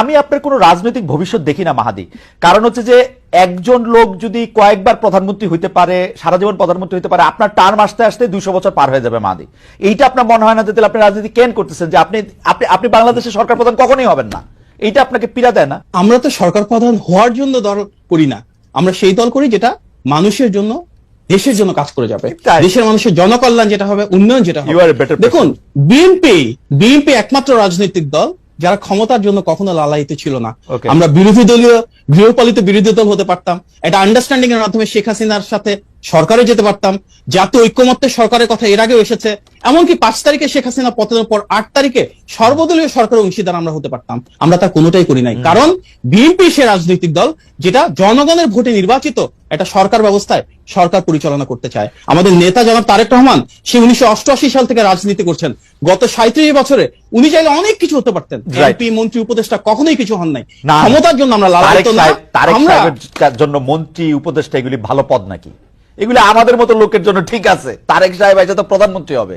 আমি আপনার কোনো রাজনৈতিক ভবিষ্যৎ দেখি না মাহাদি। কারণ হচ্ছে যে একজন লোক যদি কয়েকবার প্রধানমন্ত্রী হইতে পারে, সারা জীবন প্রধানমন্ত্রী হইতে পারে, আপনার টার্ম আসতে আসতে 200 বছর পার হয়ে যাবে মাহাদি। এইটা আপনার মনে হয় না যে তাহলে আপনি রাজনীতি কেন করতেছেন, যে আপনি আপনি আপনি বাংলাদেশের সরকার প্রধান কখনোই হবেন না? এইটা আপনাকে পীড়া দেয় না? আমরা তো সরকার প্রধান হওয়ার জন্য দল করি না, আমরা সেই দল করি যেটা মানুষের জন্য, দেশের জন্য কাজ করে যাবে, তাই। দেশের মানুষের জনকল্যাণ যেটা হবে, উন্নয়ন যেটা You are a better হবে। দেখুন, বিএনপি একমাত্র রাজনৈতিক দল যারা ক্ষমতার জন্য কখনো লালায়িত ছিল না। Okay. আমরা বিরোধী দলীয়, গৃহপালিত বিরোধী দল হতে পারতাম, এটা আন্ডারস্ট্যান্ডিং এর মাধ্যমে শেখ হাসিনার সাথে সরকারে যেতে পারতাম, জাতীয় ঐক্যমত্যের সরকারের কথা এর আগেও এসেছে। এমনকি 5 তারিখে শেখ হাসিনা পতনের পর 8 তারিখে সর্বদলীয় সরকারের অংশীদার আমরা হতে পারতাম। আমরা তার কোনোটাই করি নাই, কারণ বিএনপি সে রাজনৈতিক দল যেটা জনগণের ভোটে নির্বাচিত একটা সরকার ব্যবস্থায় সরকার পরিচালনা করতে চায়। আমাদের নেতা জনাব তারেক রহমান সে 1988 সাল থেকে রাজনীতি করছেন। গত 37 বছরে উনি চাইলে অনেক কিছু হতে পারতেন। এমপি, মন্ত্রী, উপদেষ্টা কখনোই কিছু হন নাই। ক্ষমতার জন্য আমরা লালায়িত না। আমরা জন্য মন্ত্রী উপদেষ্টা এগুলি ভালো পদ নাকি? এগুলি আমাদের মতো লোকের জন্য ঠিক আছে। তারেক সাহেব এসে তো প্রধানমন্ত্রী হবে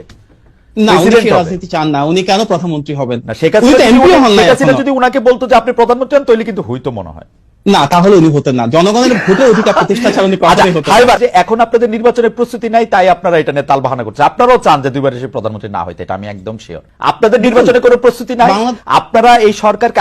না, উনি সেই রাজনীতি চান না। উনি কেন প্রধানমন্ত্রী হবেন? না, শেখ উনি তো এমপি হন নাই হাসিনা এখনো। যদি উনাকে বলতো যে আপনি প্রধানমন্ত্রী হন, তাহলে কিন্তু হইতো মনে হয়। না, তাহলে উনি হতেন না। জনগণের ভোটে অধিকার প্রতিষ্ঠা ছাড়া উনি কখনোই হতেন না। যে এখন আপনাদের নির্বাচনের প্রস্তুতি নাই, তাই আপনারা এটা নিয়ে তালবাহানা করছেন। আপনারাও চান যে 2বার এসে প্রধানমন্ত্রী না হইতে, এটা আমি একদম শিওর। আপনাদের নির্বাচনের কোনো প্রস্তুতি নাই, আপনারা এই সরকারকে